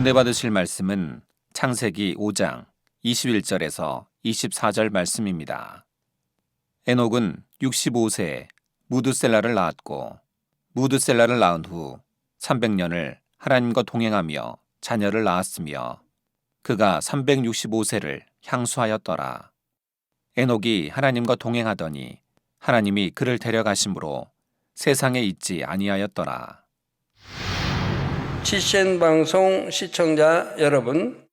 은혜 받으실 말씀은 창세기 5장 21절에서 24절 말씀입니다. 에녹은 65세에 무드셀라를 낳았고 무드셀라를 낳은 후 300년을 하나님과 동행하며 자녀를 낳았으며 그가 365세를 향수하였더라. 에녹이 하나님과 동행하더니 하나님이 그를 데려가심으로 세상에 있지 아니하였더라. GCN 방송 시청자 여러분,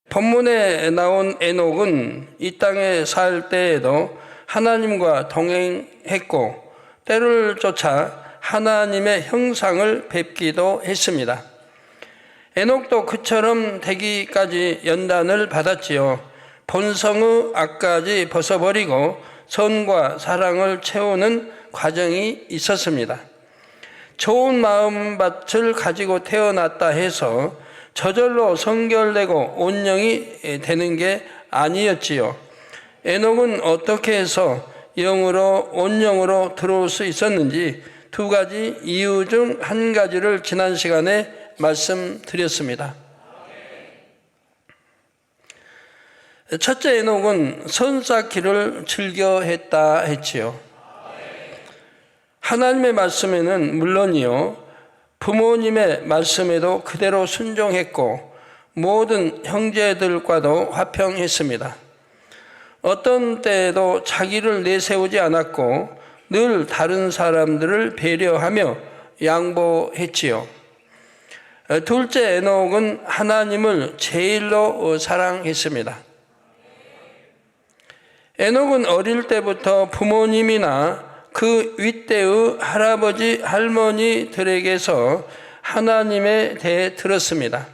본문에 나온 에녹은 이 땅에 살 때에도 하나님과 동행했고 때를 쫓아 하나님의 형상을 뵙기도 했습니다. 에녹도 그처럼 되기까지 연단을 받았지요. 본성의 악까지 벗어버리고 선과 사랑을 채우는 과정이 있었습니다. 좋은 마음밭을 가지고 태어났다 해서 저절로 성결되고 온영이 되는 게 아니었지요. 에녹은 어떻게 해서 영으로 온영으로 들어올 수 있었는지 두 가지 이유 중 한 가지를 지난 시간에 말씀드렸습니다. 첫째, 에녹은 선 쌓기를 즐겨했다 했지요. 하나님의 말씀에는 물론이요, 부모님의 말씀에도 그대로 순종했고 모든 형제들과도 화평했습니다. 어떤 때에도 자기를 내세우지 않았고 늘 다른 사람들을 배려하며 양보했지요. 둘째, 에녹은 하나님을 제일로 사랑했습니다. 에녹은 어릴 때부터 부모님이나 그 윗대의 할아버지, 할머니들에게서 하나님에 대해 들었습니다.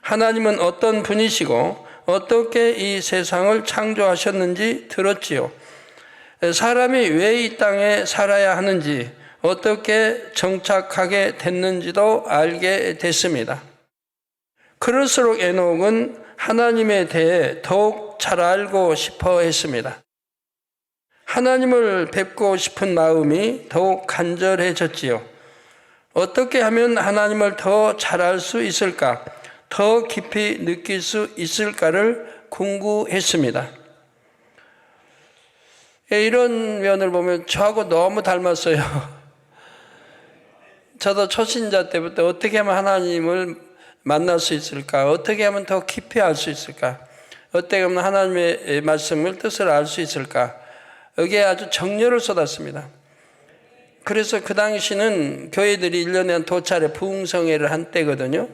하나님은 어떤 분이시고 어떻게 이 세상을 창조하셨는지 들었지요. 사람이 왜 이 땅에 살아야 하는지, 어떻게 정착하게 됐는지도 알게 됐습니다. 그럴수록 에녹은 하나님에 대해 더욱 잘 알고 싶어 했습니다. 하나님을 뵙고 싶은 마음이 더욱 간절해졌지요. 어떻게 하면 하나님을 더 잘 알 수 있을까, 더 깊이 느낄 수 있을까를 궁구했습니다. 이런 면을 보면 저하고 너무 닮았어요. 저도 초신자 때부터 어떻게 하면 하나님을 만날 수 있을까, 어떻게 하면 더 깊이 알 수 있을까, 어떻게 하면 하나님의 말씀을 뜻을 알 수 있을까, 여기에 아주 정열을 쏟았습니다. 그래서 그 당시는 교회들이 1년에 한 2차례 부흥성회를 한 때거든요.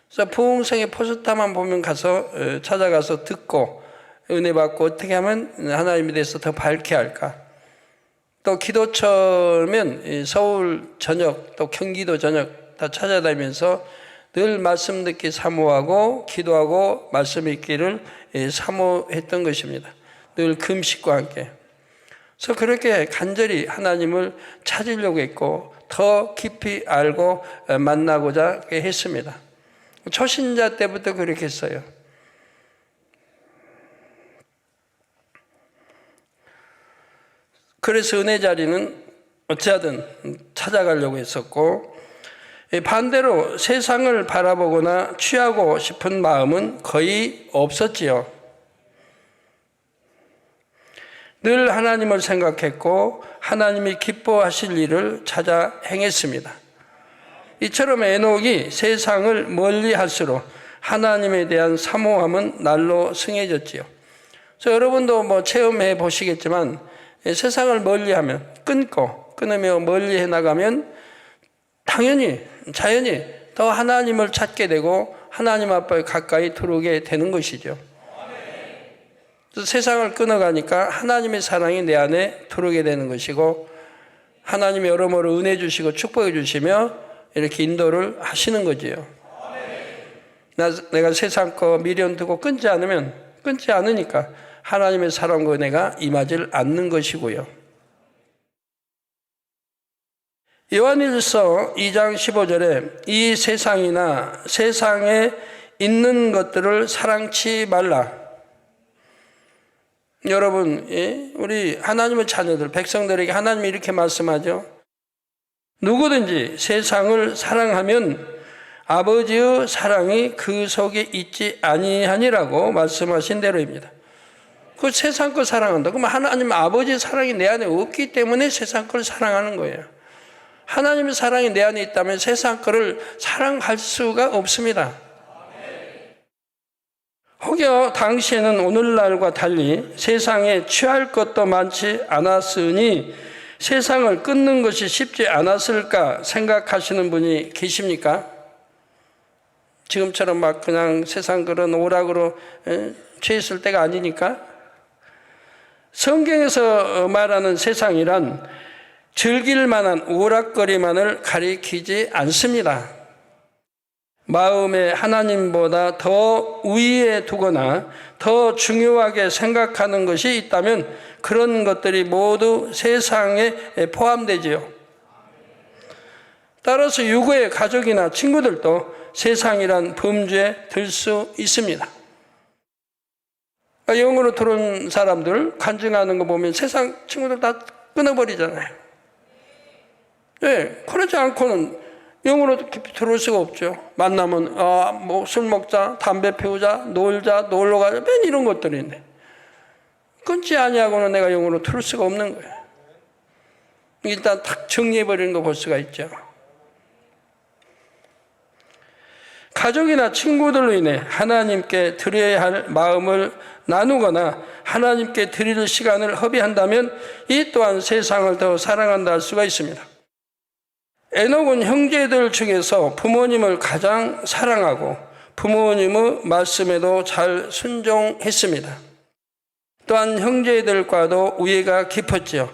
그래서 부흥성회 포스터만 보면 가서 찾아가서 듣고 은혜 받고 어떻게 하면 하나님에 대해서 더 밝게 할까. 또 기도처면 서울 전역 또 경기도 전역 다 찾아다니면서 늘 말씀 듣기 사모하고 기도하고 말씀 읽기를 사모했던 것입니다. 늘 금식과 함께. 그래서 그렇게 간절히 하나님을 찾으려고 했고 더 깊이 알고 만나고자 했습니다. 초신자 때부터 그렇게 했어요. 그래서 은혜 자리는 어찌하든 찾아가려고 했었고, 반대로 세상을 바라보거나 취하고 싶은 마음은 거의 없었지요. 늘 하나님을 생각했고 하나님이 기뻐하실 일을 찾아 행했습니다. 이처럼 에녹이 세상을 멀리 할수록 하나님에 대한 사모함은 날로 승해졌지요. 그래서 여러분도 체험해 보시겠지만 세상을 멀리하면 끊으며 멀리해 나가면 당연히 자연히 더 하나님을 찾게 되고 하나님 앞에 가까이 들어오게 되는 것이죠. 그래서 세상을 끊어가니까 하나님의 사랑이 내 안에 들어오게 되는 것이고 하나님이 여러모로 은혜 주시고 축복해 주시며 이렇게 인도를 하시는 거지요. 내가 세상 거 미련 두고 끊지 않으니까 하나님의 사랑과 은혜가 임하지 않는 것이고요. 요한일서 2장 15절에 이 세상이나 세상에 있는 것들을 사랑치 말라. 여러분, 우리 하나님의 자녀들, 백성들에게 하나님이 이렇게 말씀하죠. 누구든지 세상을 사랑하면 아버지의 사랑이 그 속에 있지 아니하니라고 말씀하신 대로입니다. 그 세상 걸 사랑한다. 그럼 하나님 아버지의 사랑이 내 안에 없기 때문에 세상 걸 사랑하는 거예요. 하나님의 사랑이 내 안에 있다면 세상 거를 사랑할 수가 없습니다. 혹여 당시에는 오늘날과 달리 세상에 취할 것도 많지 않았으니 세상을 끊는 것이 쉽지 않았을까 생각하시는 분이 계십니까? 지금처럼 막 그냥 세상 그런 오락으로 취했을 때가 아니니까. 성경에서 말하는 세상이란 즐길 만한 오락거리만을 가리키지 않습니다. 마음에 하나님보다 더 우위에 두거나 더 중요하게 생각하는 것이 있다면 그런 것들이 모두 세상에 포함되지요. 따라서 유고의 가족이나 친구들도 세상이란 범주에 들 수 있습니다. 영으로 들어온 사람들 간증하는 거 보면 세상 친구들 다 끊어버리잖아요. 네, 그러지 않고는 영으로 깊이 들어올 수가 없죠. 만나면 뭐 술 먹자, 담배 피우자, 놀자, 놀러 가자, 맨 이런 것들인데 끊지 아니하고는 내가 영으로 들을 수가 없는 거예요. 일단 딱 정리해버리는 거 볼 수가 있죠. 가족이나 친구들로 인해 하나님께 드려야 할 마음을 나누거나 하나님께 드릴 시간을 허비한다면 이 또한 세상을 더 사랑한다 할 수가 있습니다. 에녹은 형제들 중에서 부모님을 가장 사랑하고 부모님의 말씀에도 잘 순종했습니다. 또한 형제들과도 우애가 깊었지요.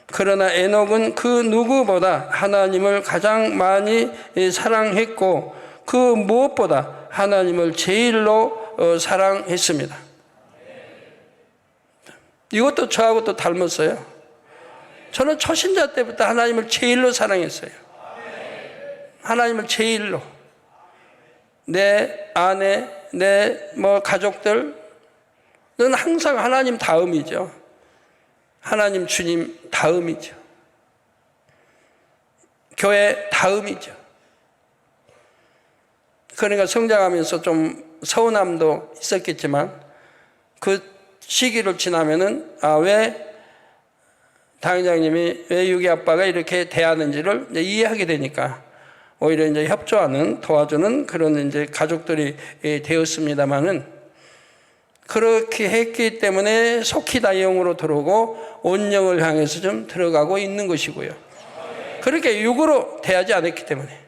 그러나 에녹은 그 누구보다 하나님을 가장 많이 사랑했고 그 무엇보다 하나님을 제일로 사랑했습니다. 이것도 저하고 또 닮았어요. 저는 초신자 때부터 하나님을 제일로 사랑했어요. 하나님을 제일로. 내 아내, 내 가족들은 항상 하나님 다음이죠. 하나님 주님 다음이죠. 교회 다음이죠. 그러니까 성장하면서 좀 서운함도 있었겠지만 그 시기를 지나면은 왜 당회장님이 왜 유기 아빠가 이렇게 대하는지를 이해하게 되니까 오히려 이제 협조하는 도와주는 그런 이제 가족들이 되었습니다만은 그렇게 했기 때문에 속히 다 영으로 들어오고 온영을 향해서 좀 들어가고 있는 것이고요. 그렇게 육으로 대하지 않았기 때문에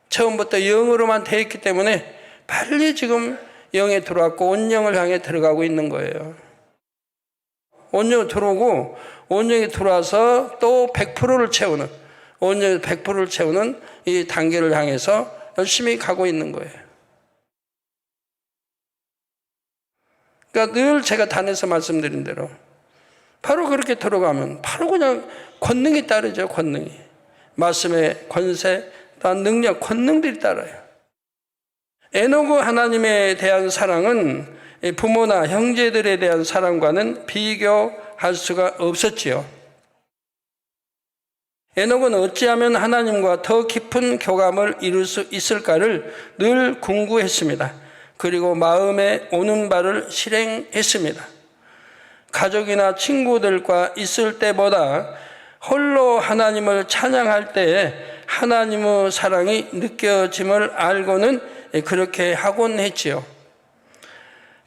처음부터 영으로만 대했기 때문에 빨리 지금 영에 들어왔고 온영을 향해 들어가고 있는 거예요. 온영에 들어오고 온영에 들어와서 또 100%를 채우는 온영에 100%를 채우는 이 단계를 향해서 열심히 가고 있는 거예요. 그러니까 늘 제가 단에서 말씀드린 대로 바로 그렇게 들어가면 바로 그냥 권능이 따르죠. 권능이. 말씀의 권세, 또한 능력, 권능들이 따라요. 에녹의 하나님에 대한 사랑은 부모나 형제들에 대한 사랑과는 비교할 수가 없었지요. 에녹은 어찌하면 하나님과 더 깊은 교감을 이룰 수 있을까를 늘 궁구했습니다. 그리고 마음에 오는 바를 실행했습니다. 가족이나 친구들과 있을 때보다 홀로 하나님을 찬양할 때에 하나님의 사랑이 느껴짐을 알고는 그렇게 하곤 했지요.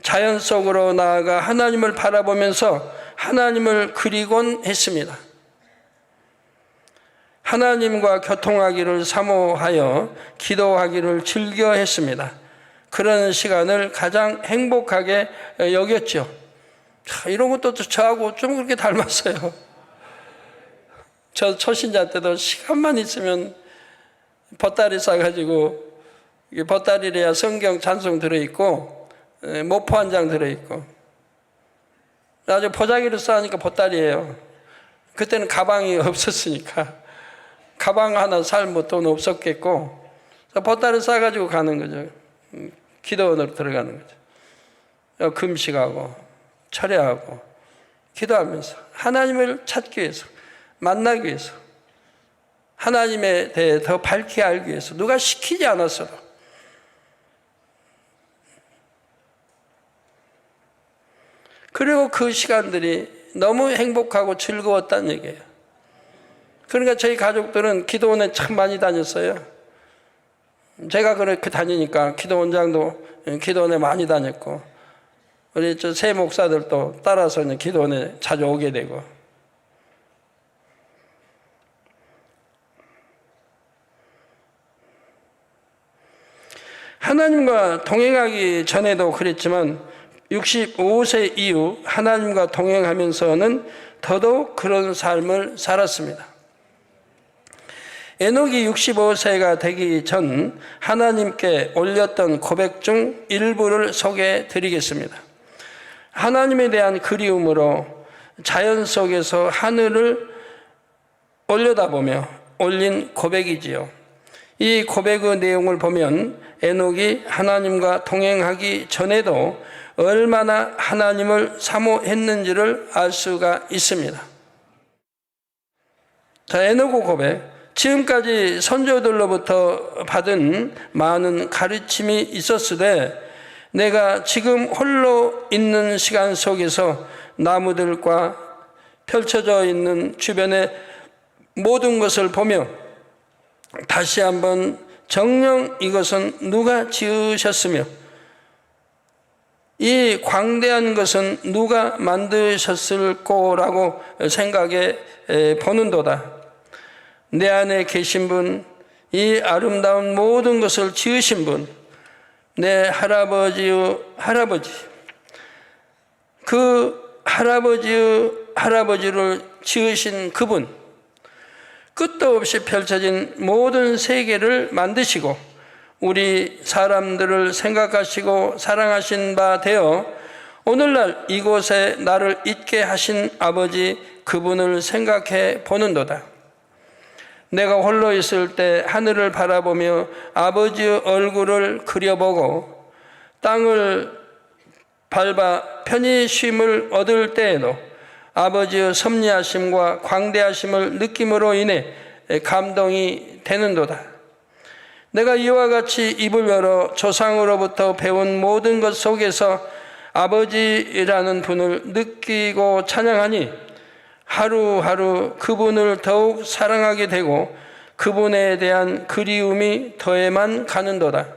자연 속으로 나아가 하나님을 바라보면서 하나님을 그리곤 했습니다. 하나님과 교통하기를 사모하여 기도하기를 즐겨 했습니다. 그런 시간을 가장 행복하게 여겼죠. 이런 것도 저하고 좀 그렇게 닮았어요. 저 초신자 때도 시간만 있으면 보따리 싸가지고 보따리래야 성경 찬송 들어있고 모포 한 장 들어있고 나중에 보자기를 싸니까 보따리예요. 그때는 가방이 없었으니까 가방 하나 살 뭐 돈 없었겠고 보따리 싸가지고 가는 거죠. 기도원으로 들어가는 거죠. 금식하고 철야하고 기도하면서 하나님을 찾기 위해서 만나기 위해서 하나님에 대해 더 밝게 알기 위해서 누가 시키지 않았어도 그리고 그 시간들이 너무 행복하고 즐거웠다는 얘기예요. 그러니까 저희 가족들은 기도원에 참 많이 다녔어요. 제가 그렇게 다니니까 기도원장도 기도원에 많이 다녔고, 우리 저 새 목사들도 따라서 기도원에 자주 오게 되고. 하나님과 동행하기 전에도 그랬지만 65세 이후 하나님과 동행하면서는 더더욱 그런 삶을 살았습니다. 에녹이 65세가 되기 전 하나님께 올렸던 고백 중 일부를 소개해 드리겠습니다. 하나님에 대한 그리움으로 자연 속에서 하늘을 올려다보며 올린 고백이지요. 이 고백의 내용을 보면 에녹이 하나님과 동행하기 전에도 얼마나 하나님을 사모했는지를 알 수가 있습니다. 자, 에녹의 고백. 지금까지 선조들로부터 받은 많은 가르침이 있었으되 내가 지금 홀로 있는 시간 속에서 나무들과 펼쳐져 있는 주변의 모든 것을 보며 다시 한번 정녕 이것은 누가 지으셨으며 이 광대한 것은 누가 만드셨을 거라고 생각해 보는도다. 내 안에 계신 분, 이 아름다운 모든 것을 지으신 분, 내 할아버지의 할아버지, 그 할아버지의 할아버지를 지으신 그분, 끝도 없이 펼쳐진 모든 세계를 만드시고 우리 사람들을 생각하시고 사랑하신 바 되어 오늘날 이곳에 나를 있게 하신 아버지 그분을 생각해 보는도다. 내가 홀로 있을 때 하늘을 바라보며 아버지의 얼굴을 그려보고 땅을 밟아 편히 쉼을 얻을 때에도 아버지의 섭리하심과 광대하심을 느낌으로 인해 감동이 되는도다. 내가 이와 같이 입을 열어 조상으로부터 배운 모든 것 속에서 아버지라는 분을 느끼고 찬양하니 하루하루 그분을 더욱 사랑하게 되고 그분에 대한 그리움이 더해만 가는도다.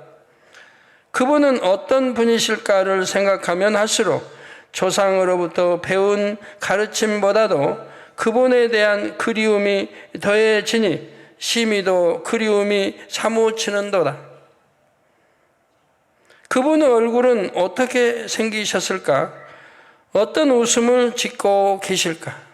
그분은 어떤 분이실까를 생각하면 할수록 조상으로부터 배운 가르침보다도 그분에 대한 그리움이 더해지니 심히도 그리움이 사무치는도다. 그분의 얼굴은 어떻게 생기셨을까? 어떤 웃음을 짓고 계실까?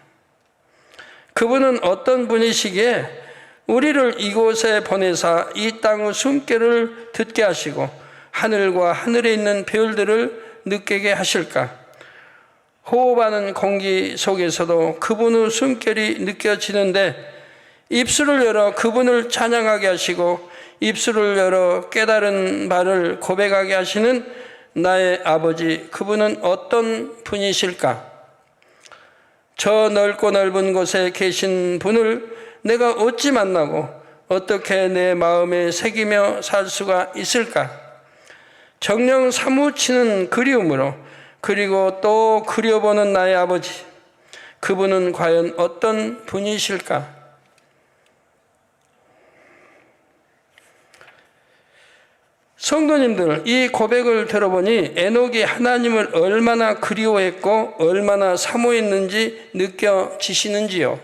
그분은 어떤 분이시기에 우리를 이곳에 보내사 이 땅의 숨결을 듣게 하시고 하늘과 하늘에 있는 별들을 느끼게 하실까? 호흡하는 공기 속에서도 그분의 숨결이 느껴지는데 입술을 열어 그분을 찬양하게 하시고 입술을 열어 깨달은 바를 고백하게 하시는 나의 아버지, 그분은 어떤 분이실까? 저 넓고 넓은 곳에 계신 분을 내가 어찌 만나고 어떻게 내 마음에 새기며 살 수가 있을까? 정녕 사무치는 그리움으로 그리고 또 그려보는 나의 아버지, 그분은 과연 어떤 분이실까? 성도님들, 이 고백을 들어보니 에녹이 하나님을 얼마나 그리워했고 얼마나 사모했는지 느껴지시는지요?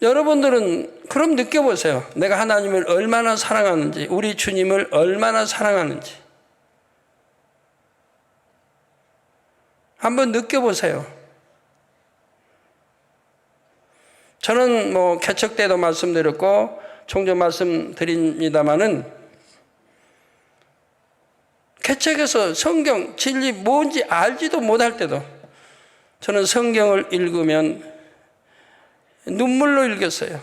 여러분들은 그럼 느껴보세요. 내가 하나님을 얼마나 사랑하는지, 우리 주님을 얼마나 사랑하는지 한번 느껴보세요. 저는 개척 때도 말씀드렸고 종종 말씀드립니다마는 개척에서 성경 진리 뭔지 알지도 못할 때도 저는 성경을 읽으면 눈물로 읽었어요.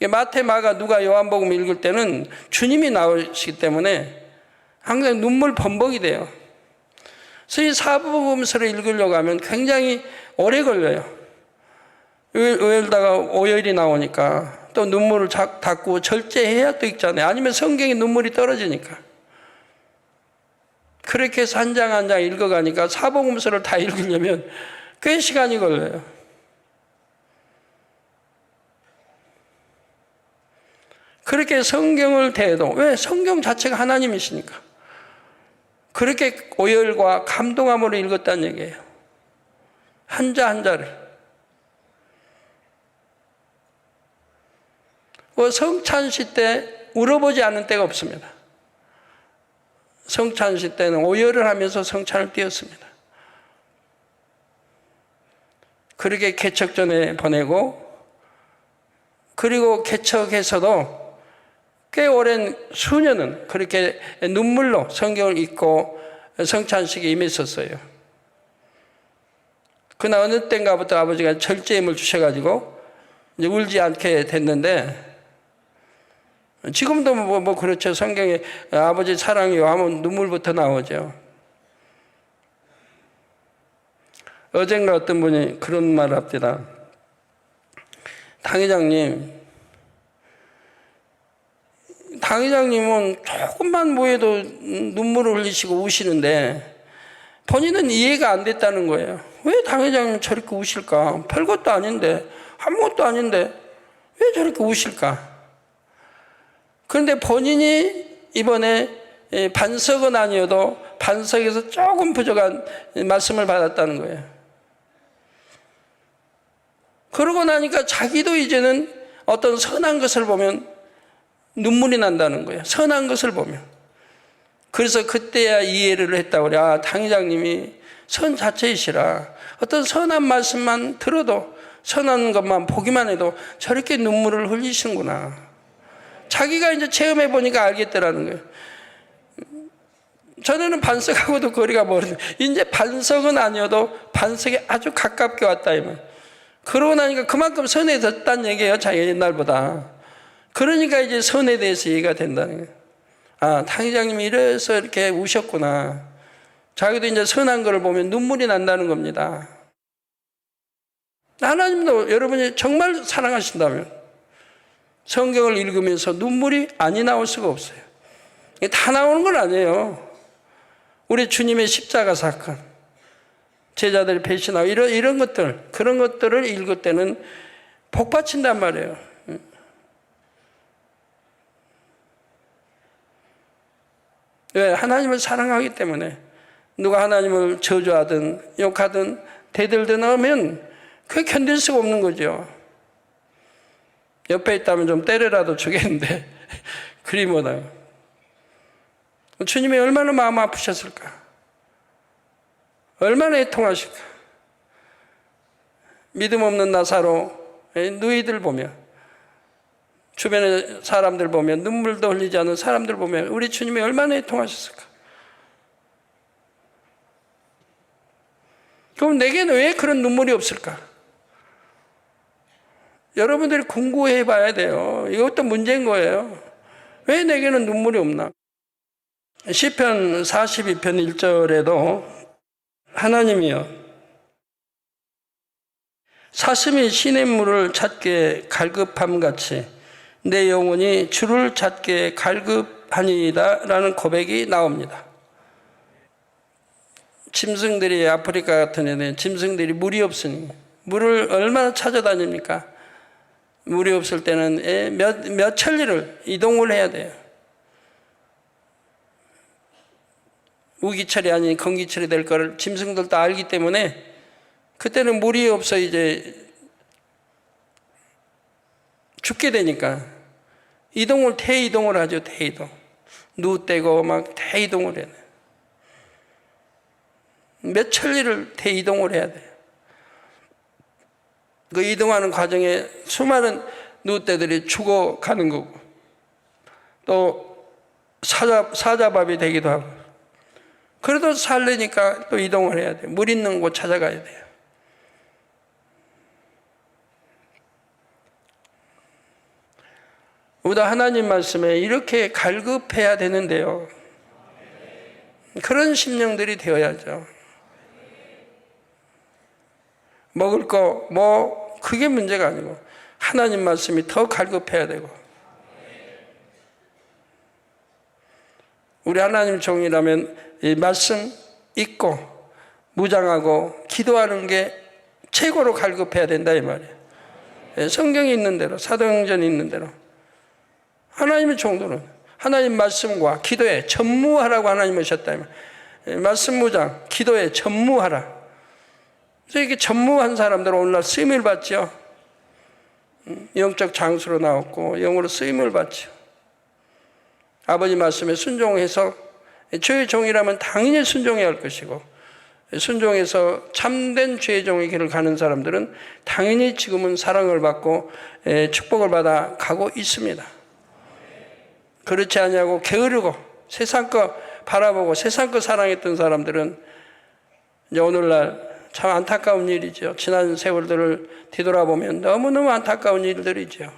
마태, 마가, 누가, 요한복음 읽을 때는 주님이 나오시기 때문에 항상 눈물 범벅이 돼요. 그래서 이 사복음서를 읽으려고 하면 굉장히 오래 걸려요. 의외다가 오열이 나오니까 또 눈물을 닦고 절제해야 또 읽잖아요. 아니면 성경에 눈물이 떨어지니까. 그렇게 해서 한 장 한 장 읽어가니까 사복음서를 다 읽으려면 꽤 시간이 걸려요. 그렇게 성경을 대해도, 왜? 성경 자체가 하나님이시니까. 그렇게 오열과 감동함으로 읽었다는 얘기예요. 한자 한자를. 성찬시 때 울어보지 않은 때가 없습니다. 성찬시 때는 오열을 하면서 성찬을 띄웠습니다. 그렇게 개척전에 보내고, 그리고 개척에서도 꽤 오랜 수년은 그렇게 눈물로 성경을 읽고 성찬식에 임했었어요. 그러나 어느 때인가부터 아버지가 절제임을 주셔가지고 이제 울지 않게 됐는데, 지금도 뭐 그렇죠. 성경에 아버지 사랑이요 하면 눈물부터 나오죠. 어젠가 어떤 분이 그런 말을 합니다. 당 회장님은 조금만 뭐해도 눈물을 흘리시고 우시는데 본인은 이해가 안 됐다는 거예요. 왜 당 회장님 저렇게 우실까? 별것도 아닌데, 아무것도 아닌데 왜 저렇게 우실까? 그런데 본인이 이번에 반석은 아니어도 반석에서 조금 부족한 말씀을 받았다는 거예요. 그러고 나니까 자기도 이제는 어떤 선한 것을 보면 눈물이 난다는 거예요. 선한 것을 보면. 그래서 그때야 이해를 했다고 그래. 아, 당 회장님이 선 자체이시라. 어떤 선한 말씀만 들어도, 선한 것만 보기만 해도 저렇게 눈물을 흘리시는구나. 자기가 이제 체험해 보니까 알겠더라는 거예요. 전에는 반석하고도 거리가 멀었는데 이제 반석은 아니어도 반석에 아주 가깝게 왔다 이 말. 그러고 나니까 그만큼 선해졌다는 얘기예요. 자기가 옛날보다. 그러니까 이제 선에 대해서 이해가 된다는 거예요. 아, 당 회장님이 이래서 이렇게 우셨구나. 자기도 이제 선한 것을 보면 눈물이 난다는 겁니다. 하나님도 여러분이 정말 사랑하신다면 성경을 읽으면서 눈물이 아니 나올 수가 없어요. 이게 다 나오는 건 아니에요. 우리 주님의 십자가 사건, 제자들이 배신하고 이런 것들, 그런 것들을 읽을 때는 복받친단 말이에요. 왜? 하나님을 사랑하기 때문에. 누가 하나님을 저주하든 욕하든 대들든 하면 그게 견딜 수가 없는 거죠. 옆에 있다면 좀 때려라도 주겠는데 그리 못해요. 주님이 얼마나 마음 아프셨을까? 얼마나 애통하실까? 믿음 없는 나사로 누이들 보며, 주변의 사람들 보면, 눈물도 흘리지 않는 사람들 보면 우리 주님이 얼마나 애통하셨을까? 그럼 내게는 왜 그런 눈물이 없을까? 여러분들이 궁금해 봐야 돼요. 이것도 문제인 거예요. 왜 내게는 눈물이 없나? 시편 42편 1절에도 하나님이여 사슴이 시냇물을 찾게 갈급함같이 내 영혼이 주를 찾게 갈급하니이다 라는 고백이 나옵니다. 짐승들이, 아프리카 같은 데는 짐승들이 물이 없으니 물을 얼마나 찾아다닙니까? 물이 없을 때는 몇 천리를 이동을 해야 돼요. 우기철이 아닌 건기철이 될 거를 짐승들도 알기 때문에 그때는 물이 없어 이제 죽게 되니까 대이동을 하죠. 대이동. 누 떼고 막 대이동을 해야 돼요. 몇 천리를 대이동을 해야 돼요. 그 이동하는 과정에 수많은 누떼들이 죽어가는 거고 또 사자밥이 되기도 하고, 그래도 살려니까 또 이동을 해야 돼요. 물 있는 곳 찾아가야 돼요. 우리도 하나님 말씀에 이렇게 갈급해야 되는데요. 그런 심령들이 되어야죠. 먹을 거, 그게 문제가 아니고 하나님 말씀이 더 갈급해야 되고, 우리 하나님 종이라면 이 말씀 읽고 무장하고 기도하는 게 최고로 갈급해야 된다 이 말이에요. 성경이 있는 대로, 사도행전이 있는 대로 하나님의 종도는 하나님 말씀과 기도에 전무하라고 하나님 하셨다 이 말이에요. 말씀 무장, 기도에 전무하라. 그래서 이렇게 전무한 사람들은 오늘날 쓰임을 받죠. 영적 장수로 나왔고 영으로 쓰임을 받죠. 아버지 말씀에 순종해서 주의 종이라면 당연히 순종해야 할 것이고, 순종해서 참된 주의 종의 길을 가는 사람들은 당연히 지금은 사랑을 받고 축복을 받아 가고 있습니다. 그렇지 않냐고 게으르고 세상 거 바라보고 세상 거 사랑했던 사람들은 이제 오늘날 참 안타까운 일이죠. 지난 세월들을 뒤돌아보면 너무너무 안타까운 일들이죠.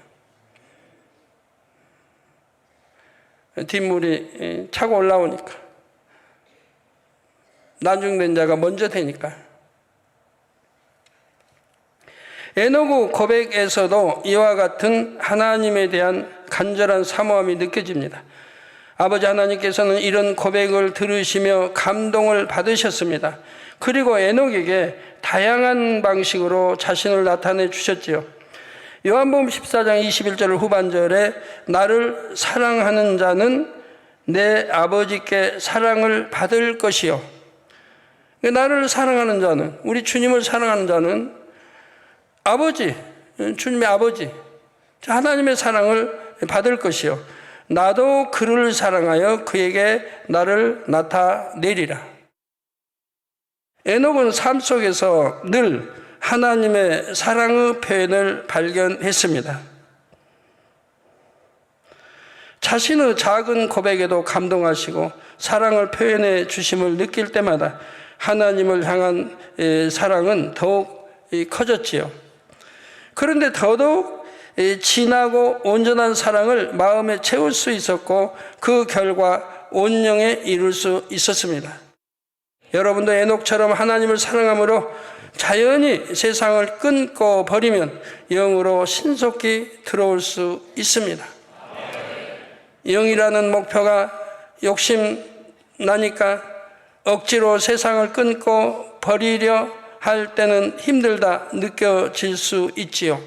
뒷물이 차고 올라오니까, 난중된 자가 먼저 되니까. 에노그 고백에서도 이와 같은 하나님에 대한 간절한 사모함이 느껴집니다. 아버지 하나님께서는 이런 고백을 들으시며 감동을 받으셨습니다. 그리고 에녹에게 다양한 방식으로 자신을 나타내 주셨지요. 요한복음 14장 21절 후반절에 나를 사랑하는 자는 내 아버지께 사랑을 받을 것이요. 나를 사랑하는 자는, 우리 주님을 사랑하는 자는 아버지, 주님의 아버지, 하나님의 사랑을 받을 것이요. 나도 그를 사랑하여 그에게 나를 나타내리라. 에녹은 삶 속에서 늘 하나님의 사랑의 표현을 발견했습니다. 자신의 작은 고백에도 감동하시고 사랑을 표현해 주심을 느낄 때마다 하나님을 향한 사랑은 더욱 커졌지요. 그런데 더더욱 진하고 온전한 사랑을 마음에 채울 수 있었고 그 결과 온영에 이룰 수 있었습니다. 여러분도 에녹처럼 하나님을 사랑함으로 자연히 세상을 끊고 버리면 영으로 신속히 들어올 수 있습니다. 영이라는 목표가 욕심나니까 억지로 세상을 끊고 버리려 할 때는 힘들다 느껴질 수 있지요.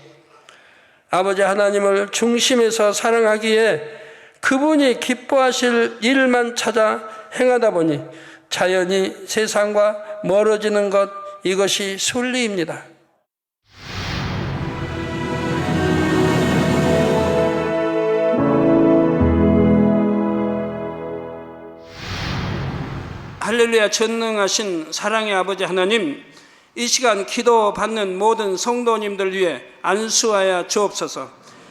아버지 하나님을 중심에서 사랑하기에 그분이 기뻐하실 일만 찾아 행하다 보니 자연히 세상과 멀어지는 것, 이것이 순리입니다. 할렐루야. 전능하신 사랑의 아버지 하나님, 이 시간 기도받는 모든 성도님들 위해 안수하여 주옵소서.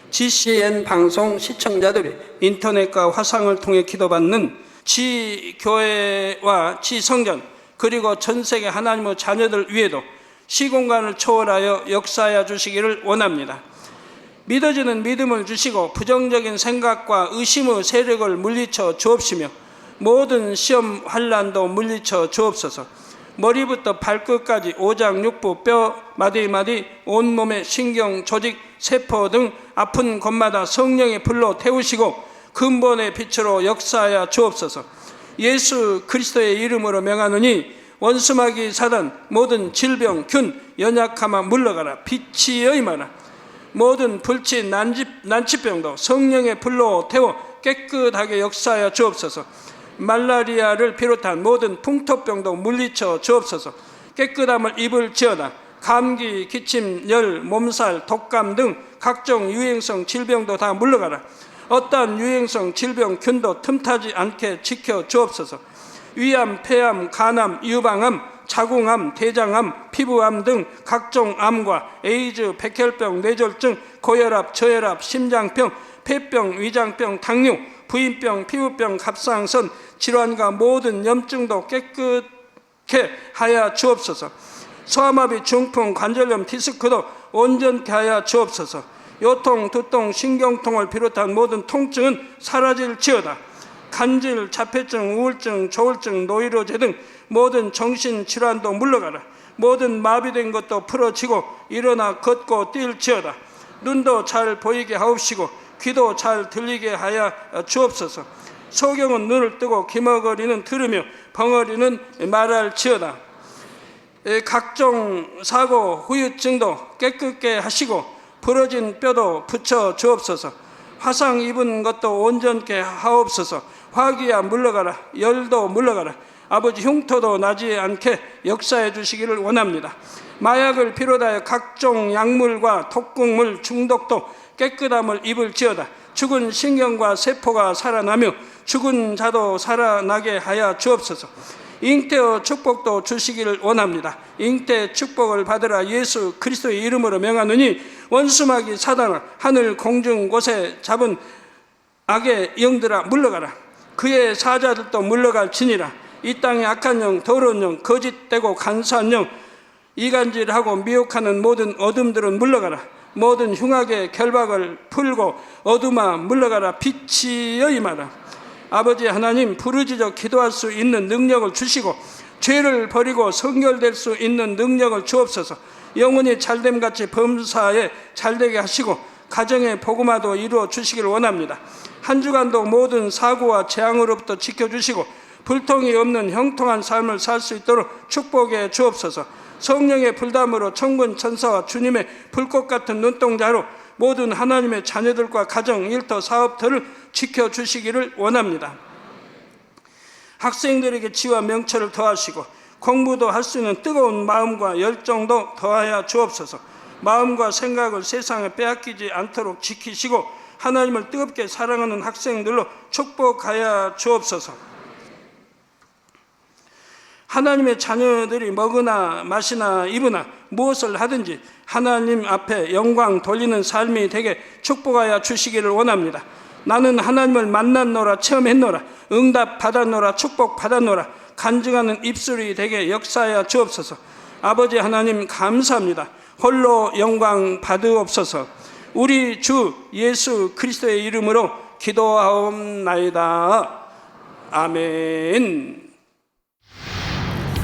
GCN 방송 시청자들이 인터넷과 화상을 통해 기도받는 지교회와 지성전 그리고 전세계 하나님의 자녀들 위에도 시공간을 초월하여 역사하여 주시기를 원합니다. 믿어지는 믿음을 주시고 부정적인 생각과 의심의 세력을 물리쳐 주옵시며 모든 시험 환난도 물리쳐 주옵소서. 머리부터 발끝까지 오장육부 뼈 마디마디 온몸의 신경 조직 세포 등 아픈 곳마다 성령의 불로 태우시고 근본의 빛으로 역사하여 주옵소서. 예수 그리스도의 이름으로 명하노니 원수마귀 사단 모든 질병 균 연약함아 물러가라. 빛이 여임하라. 모든 불치 난치병도 성령의 불로 태워 깨끗하게 역사하여 주옵소서. 말라리아를 비롯한 모든 풍토병도 물리쳐 주옵소서. 깨끗함을 입을지어다. 감기, 기침, 열, 몸살, 독감 등 각종 유행성 질병도 다 물러가라. 어떠한 유행성 질병 균도 틈타지 않게 지켜 주옵소서. 위암, 폐암, 간암, 유방암, 자궁암, 대장암, 피부암 등 각종 암과 에이즈, 백혈병, 뇌졸중, 고혈압, 저혈압, 심장병, 폐병, 위장병, 당뇨, 부인병, 피부병, 갑상선 질환과 모든 염증도 깨끗게 하여 주옵소서. 소아마비, 중풍, 관절염, 디스크도 온전케 하여 주옵소서. 요통, 두통, 신경통을 비롯한 모든 통증은 사라질지어다. 간질, 자폐증, 우울증, 조울증, 노이로제 등 모든 정신질환도 물러가라. 모든 마비된 것도 풀어지고 일어나 걷고 뛸지어다. 눈도 잘 보이게 하옵시고 귀도 잘 들리게 하여 주옵소서. 소경은 눈을 뜨고 기머거리는 들으며 벙어리는 말할지어다. 각종 사고 후유증도 깨끗게 하시고 부러진 뼈도 붙여 주옵소서. 화상 입은 것도 온전케 하옵소서. 화기야 물러가라. 열도 물러가라. 아버지 흉터도 나지 않게 역사해 주시기를 원합니다. 마약을 비롯하여 각종 약물과 독극물 중독도 깨끗함을 입을지어다. 죽은 신경과 세포가 살아나며 죽은 자도 살아나게 하여 주옵소서. 잉태의 축복도 주시기를 원합니다. 잉태 축복을 받으라. 예수 그리스도의 이름으로 명하노니 원수마귀 사단아 하늘 공중 곳에 잡은 악의 영들아 물러가라. 그의 사자들도 물러갈지니라. 이 땅의 악한 영, 더러운 영, 거짓되고 간사한 영, 이간질하고 미혹하는 모든 어둠들은 물러가라. 모든 흉악의 결박을 풀고 어둠아 물러가라. 빛이여 임하라. 아버지 하나님, 부르짖어 기도할 수 있는 능력을 주시고 죄를 버리고 성결될 수 있는 능력을 주옵소서. 영혼이 잘됨같이 범사에 잘되게 하시고 가정의 복음화도 이루어 주시길 원합니다. 한 주간도 모든 사고와 재앙으로부터 지켜주시고 불통이 없는 형통한 삶을 살 수 있도록 축복해 주옵소서. 성령의 불담으로 천군 천사와 주님의 불꽃 같은 눈동자로 모든 하나님의 자녀들과 가정, 일터, 사업들을 지켜주시기를 원합니다. 학생들에게 지와 명철을 더하시고 공부도 할 수 있는 뜨거운 마음과 열정도 더하여 주옵소서. 마음과 생각을 세상에 빼앗기지 않도록 지키시고 하나님을 뜨겁게 사랑하는 학생들로 축복하여 주옵소서. 하나님의 자녀들이 먹으나 마시나 입으나 무엇을 하든지 하나님 앞에 영광 돌리는 삶이 되게 축복하여 주시기를 원합니다. 나는 하나님을 만났노라, 체험했노라, 응답 받았노라, 축복 받았노라, 간증하는 입술이 되게 역사하여 주옵소서. 아버지 하나님 감사합니다. 홀로 영광 받으옵소서. 우리 주 예수 그리스도의 이름으로 기도하옵나이다. 아멘.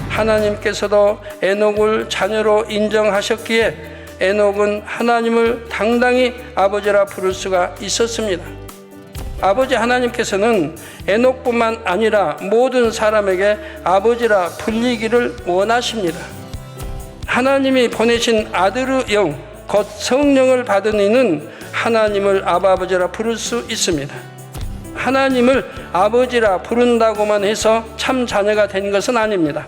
하나님께서도 에녹을 자녀로 인정하셨기에 에녹은 하나님을 당당히 아버지라 부를 수가 있었습니다. 아버지 하나님께서는 에녹뿐만 아니라 모든 사람에게 아버지라 불리기를 원하십니다. 하나님이 보내신 아들의 영, 곧 성령을 받은 이는 하나님을 아버지라 부를 수 있습니다. 하나님을 아버지라 부른다고만 해서 참 자녀가 된 것은 아닙니다.